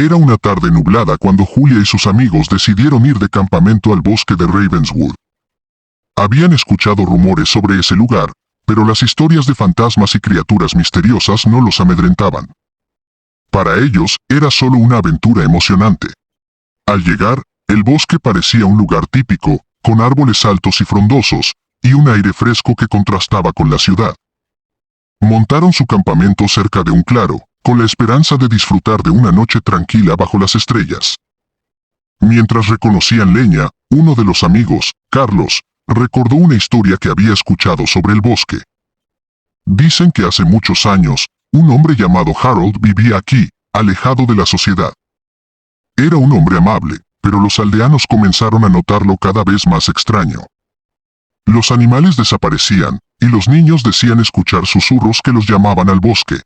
Era una tarde nublada cuando Julia y sus amigos decidieron ir de campamento al bosque de Ravenswood. Habían escuchado rumores sobre ese lugar, pero las historias de fantasmas y criaturas misteriosas no los amedrentaban. Para ellos, era solo una aventura emocionante. Al llegar, el bosque parecía un lugar típico, con árboles altos y frondosos, y un aire fresco que contrastaba con la ciudad. Montaron su campamento cerca de un claro, con la esperanza de disfrutar de una noche tranquila bajo las estrellas. Mientras reconocían leña, uno de los amigos, Carlos, recordó una historia que había escuchado sobre el bosque. Dicen que hace muchos años, un hombre llamado Harold vivía aquí, alejado de la sociedad. Era un hombre amable, pero los aldeanos comenzaron a notarlo cada vez más extraño. Los animales desaparecían, y los niños decían escuchar susurros que los llamaban al bosque.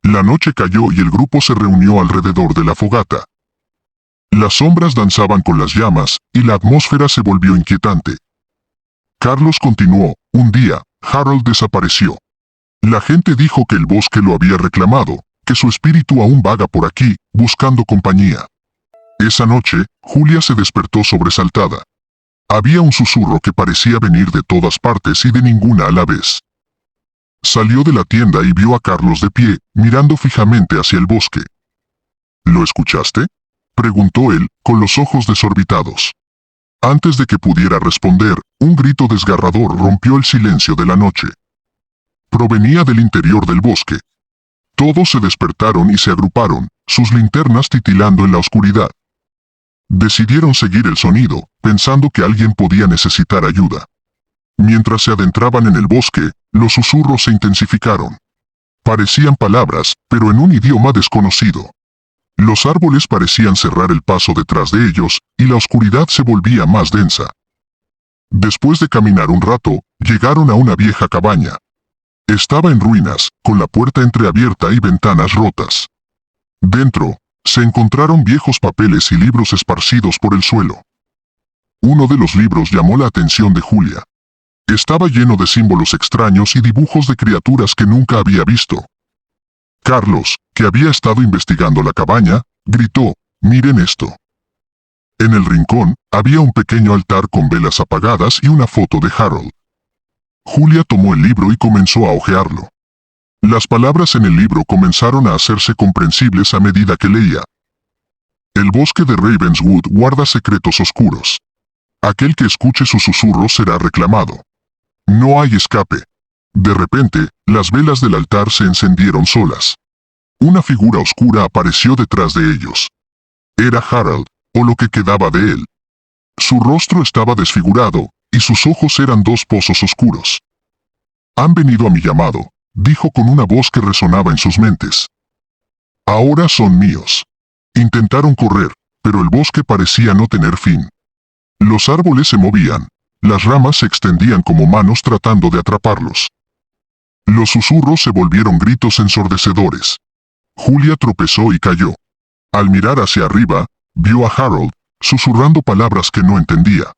La noche cayó y el grupo se reunió alrededor de la fogata. Las sombras danzaban con las llamas, y la atmósfera se volvió inquietante. Carlos continuó: un día, Harold desapareció. La gente dijo que el bosque lo había reclamado, que su espíritu aún vaga por aquí, buscando compañía. Esa noche, Julia se despertó sobresaltada. Había un susurro que parecía venir de todas partes y de ninguna a la vez. Salió de la tienda y vio a Carlos de pie, mirando fijamente hacia el bosque. ¿Lo escuchaste?, preguntó él, con los ojos desorbitados. Antes de que pudiera responder, un grito desgarrador rompió el silencio de la noche. Provenía del interior del bosque. Todos se despertaron y se agruparon, sus linternas titilando en la oscuridad. Decidieron seguir el sonido, pensando que alguien podía necesitar ayuda. Mientras se adentraban en el bosque, los susurros se intensificaron. Parecían palabras, pero en un idioma desconocido. Los árboles parecían cerrar el paso detrás de ellos, y la oscuridad se volvía más densa. Después de caminar un rato, llegaron a una vieja cabaña. Estaba en ruinas, con la puerta entreabierta y ventanas rotas. Dentro, se encontraron viejos papeles y libros esparcidos por el suelo. Uno de los libros llamó la atención de Julia. Estaba lleno de símbolos extraños y dibujos de criaturas que nunca había visto. Carlos, que había estado investigando la cabaña, gritó: «¡Miren esto!». En el rincón, había un pequeño altar con velas apagadas y una foto de Harold. Julia tomó el libro y comenzó a hojearlo. Las palabras en el libro comenzaron a hacerse comprensibles a medida que leía. El bosque de Ravenswood guarda secretos oscuros. Aquel que escuche sus susurros será reclamado. No hay escape. De repente, las velas del altar se encendieron solas. Una figura oscura apareció detrás de ellos. Era Harold, o lo que quedaba de él. Su rostro estaba desfigurado, y sus ojos eran dos pozos oscuros. «Han venido a mi llamado», dijo con una voz que resonaba en sus mentes. «Ahora son míos». Intentaron correr, pero el bosque parecía no tener fin. Los árboles se movían, las ramas se extendían como manos tratando de atraparlos. Los susurros se volvieron gritos ensordecedores. Julia tropezó y cayó. Al mirar hacia arriba, vio a Harold, susurrando palabras que no entendía.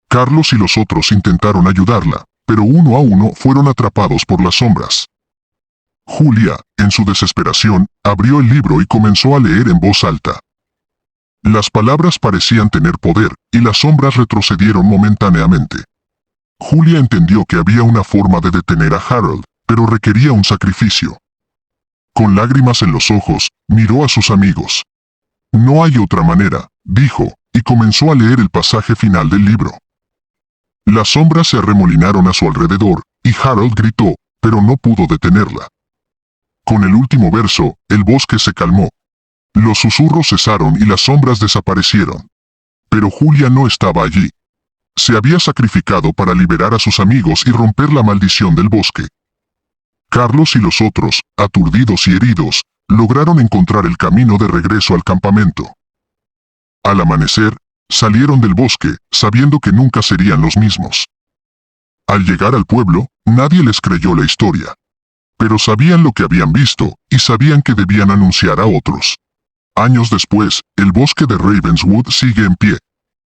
Carlos y los otros intentaron ayudarla, pero uno a uno fueron atrapados por las sombras. Julia, en su desesperación, abrió el libro y comenzó a leer en voz alta. Las palabras parecían tener poder, y las sombras retrocedieron momentáneamente. Julia entendió que había una forma de detener a Harold, pero requería un sacrificio. Con lágrimas en los ojos, miró a sus amigos. «No hay otra manera», dijo, y comenzó a leer el pasaje final del libro. Las sombras se arremolinaron a su alrededor, y Harold gritó, pero no pudo detenerla. Con el último verso, el bosque se calmó. Los susurros cesaron y las sombras desaparecieron. Pero Julia no estaba allí. Se había sacrificado para liberar a sus amigos y romper la maldición del bosque. Carlos y los otros, aturdidos y heridos, lograron encontrar el camino de regreso al campamento. Al amanecer, salieron del bosque, sabiendo que nunca serían los mismos. Al llegar al pueblo, nadie les creyó la historia. Pero sabían lo que habían visto, y sabían que debían anunciar a otros. Años después, el bosque de Ravenswood sigue en pie.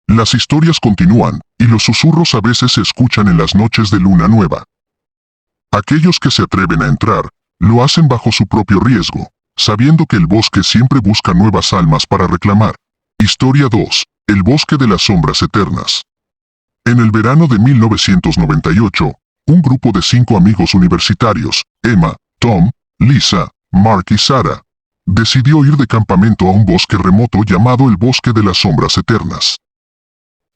Las historias continúan, y los susurros a veces se escuchan en las noches de luna nueva. Aquellos que se atreven a entrar, lo hacen bajo su propio riesgo, sabiendo que el bosque siempre busca nuevas almas para reclamar. Historia 2. El bosque de las sombras eternas. En el verano de 1998, un grupo de 5 amigos universitarios, Emma, Tom, Lisa, Mark y Sarah, decidió ir de campamento a un bosque remoto llamado el Bosque de las Sombras Eternas.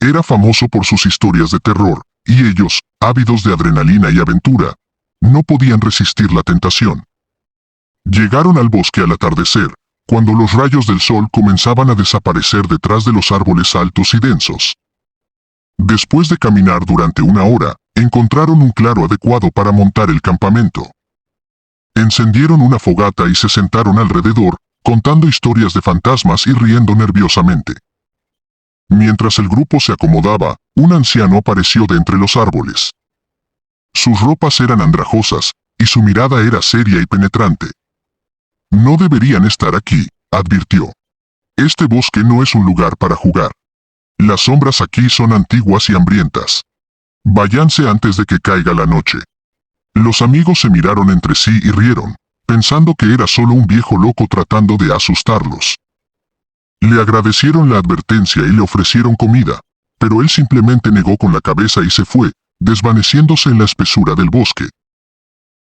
Era famoso por sus historias de terror, y ellos, ávidos de adrenalina y aventura, no podían resistir la tentación. Llegaron al bosque al atardecer, cuando los rayos del sol comenzaban a desaparecer detrás de los árboles altos y densos. Después de caminar durante una hora, encontraron un claro adecuado para montar el campamento. Encendieron una fogata y se sentaron alrededor, contando historias de fantasmas y riendo nerviosamente. Mientras el grupo se acomodaba, un anciano apareció de entre los árboles. Sus ropas eran andrajosas, y su mirada era seria y penetrante. No deberían estar aquí, advirtió. Este bosque no es un lugar para jugar. Las sombras aquí son antiguas y hambrientas. Váyanse antes de que caiga la noche. Los amigos se miraron entre sí y rieron, pensando que era solo un viejo loco tratando de asustarlos. Le agradecieron la advertencia y le ofrecieron comida, pero él simplemente negó con la cabeza y se fue, desvaneciéndose en la espesura del bosque.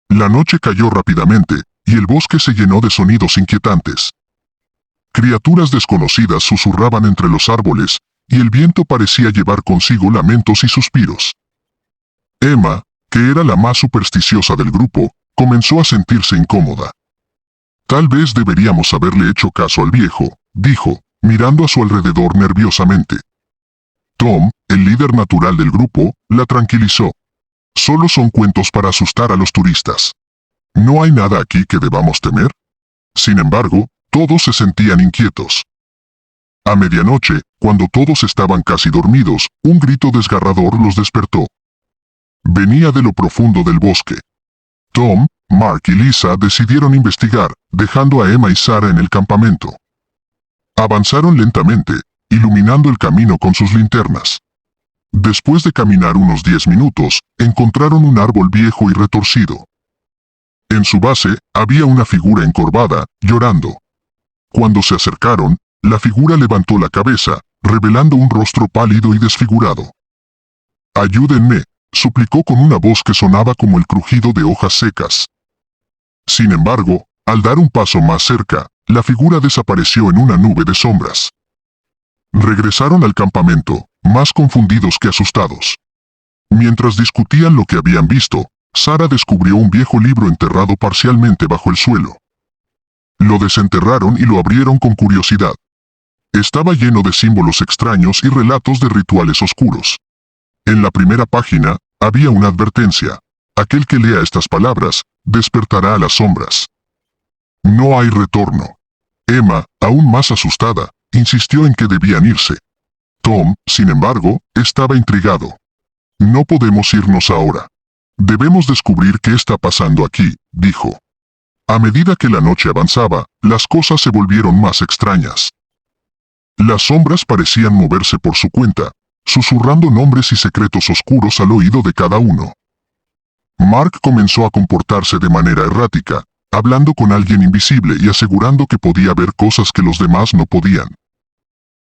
La noche cayó rápidamente, y el bosque se llenó de sonidos inquietantes. Criaturas desconocidas susurraban entre los árboles, y el viento parecía llevar consigo lamentos y suspiros. Emma, que era la más supersticiosa del grupo, comenzó a sentirse incómoda. Tal vez deberíamos haberle hecho caso al viejo, dijo, mirando a su alrededor nerviosamente. Tom, el líder natural del grupo, la tranquilizó. Solo son cuentos para asustar a los turistas. ¿No hay nada aquí que debamos temer? Sin embargo, todos se sentían inquietos. A medianoche, cuando todos estaban casi dormidos, un grito desgarrador los despertó. Venía de lo profundo del bosque. Tom, Mark y Lisa decidieron investigar, dejando a Emma y Sarah en el campamento. Avanzaron lentamente, iluminando el camino con sus linternas. Después de caminar unos 10 minutos, encontraron un árbol viejo y retorcido. En su base, había una figura encorvada, llorando. Cuando se acercaron, la figura levantó la cabeza, revelando un rostro pálido y desfigurado. «Ayúdenme», suplicó con una voz que sonaba como el crujido de hojas secas. Sin embargo, al dar un paso más cerca, la figura desapareció en una nube de sombras. Regresaron al campamento, más confundidos que asustados. Mientras discutían lo que habían visto, Sarah descubrió un viejo libro enterrado parcialmente bajo el suelo. Lo desenterraron y lo abrieron con curiosidad. Estaba lleno de símbolos extraños y relatos de rituales oscuros. En la primera página, había una advertencia. Aquel que lea estas palabras, despertará a las sombras. No hay retorno. Emma, aún más asustada, insistió en que debían irse. Tom, sin embargo, estaba intrigado. No podemos irnos ahora. Debemos descubrir qué está pasando aquí, dijo. A medida que la noche avanzaba, las cosas se volvieron más extrañas. Las sombras parecían moverse por su cuenta, susurrando nombres y secretos oscuros al oído de cada uno. Mark comenzó a comportarse de manera errática, hablando con alguien invisible y asegurando que podía ver cosas que los demás no podían.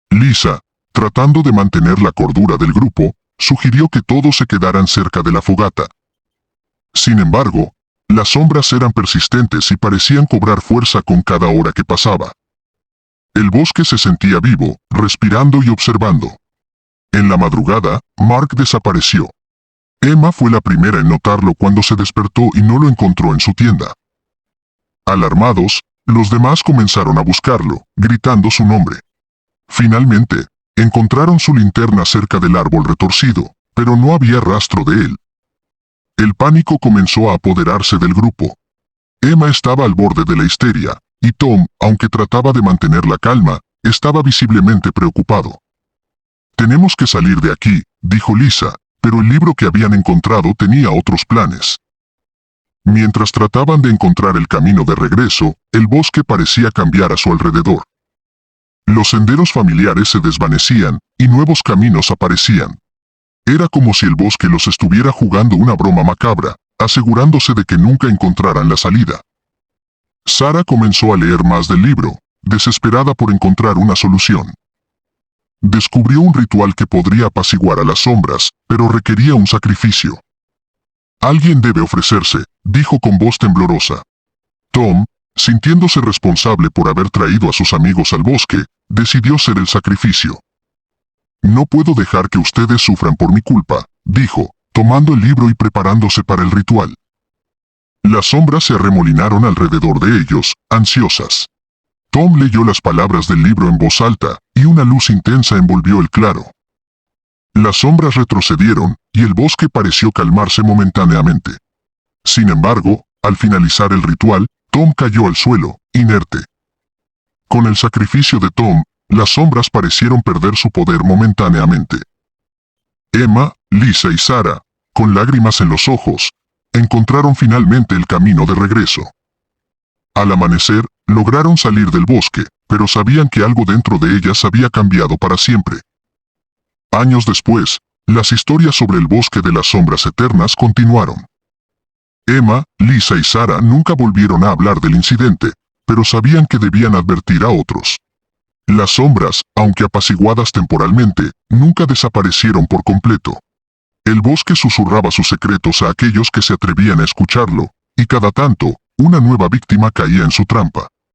Lisa, tratando de mantener la cordura del grupo, sugirió que todos se quedaran cerca de la fogata. Sin embargo, las sombras eran persistentes y parecían cobrar fuerza con cada hora que pasaba. El bosque se sentía vivo, respirando y observando. En la madrugada, Mark desapareció. Emma fue la primera en notarlo cuando se despertó y no lo encontró en su tienda. Alarmados, los demás comenzaron a buscarlo, gritando su nombre. Finalmente, encontraron su linterna cerca del árbol retorcido, pero no había rastro de él. El pánico comenzó a apoderarse del grupo. Emma estaba al borde de la histeria, y Tom, aunque trataba de mantener la calma, estaba visiblemente preocupado. «Tenemos que salir de aquí», dijo Lisa, pero el libro que habían encontrado tenía otros planes. Mientras trataban de encontrar el camino de regreso, el bosque parecía cambiar a su alrededor. Los senderos familiares se desvanecían, y nuevos caminos aparecían. Era como si el bosque los estuviera jugando una broma macabra, asegurándose de que nunca encontraran la salida. Sara comenzó a leer más del libro, desesperada por encontrar una solución. Descubrió un ritual que podría apaciguar a las sombras, pero requería un sacrificio. Alguien debe ofrecerse, dijo con voz temblorosa. Tom, sintiéndose responsable por haber traído a sus amigos al bosque, decidió ser el sacrificio. No puedo dejar que ustedes sufran por mi culpa, dijo, tomando el libro y preparándose para el ritual. Las sombras se arremolinaron alrededor de ellos, ansiosas. Tom leyó las palabras del libro en voz alta, y una luz intensa envolvió el claro. Las sombras retrocedieron, y el bosque pareció calmarse momentáneamente. Sin embargo, al finalizar el ritual, Tom cayó al suelo, inerte. Con el sacrificio de Tom, las sombras parecieron perder su poder momentáneamente. Emma, Lisa y Sara, con lágrimas en los ojos, encontraron finalmente el camino de regreso. Al amanecer, lograron salir del bosque, pero sabían que algo dentro de ellas había cambiado para siempre. Años después, las historias sobre el bosque de las sombras eternas continuaron. Emma, Lisa y Sara nunca volvieron a hablar del incidente, pero sabían que debían advertir a otros. Las sombras, aunque apaciguadas temporalmente, nunca desaparecieron por completo. El bosque susurraba sus secretos a aquellos que se atrevían a escucharlo, y cada tanto, una nueva víctima caía en su trampa.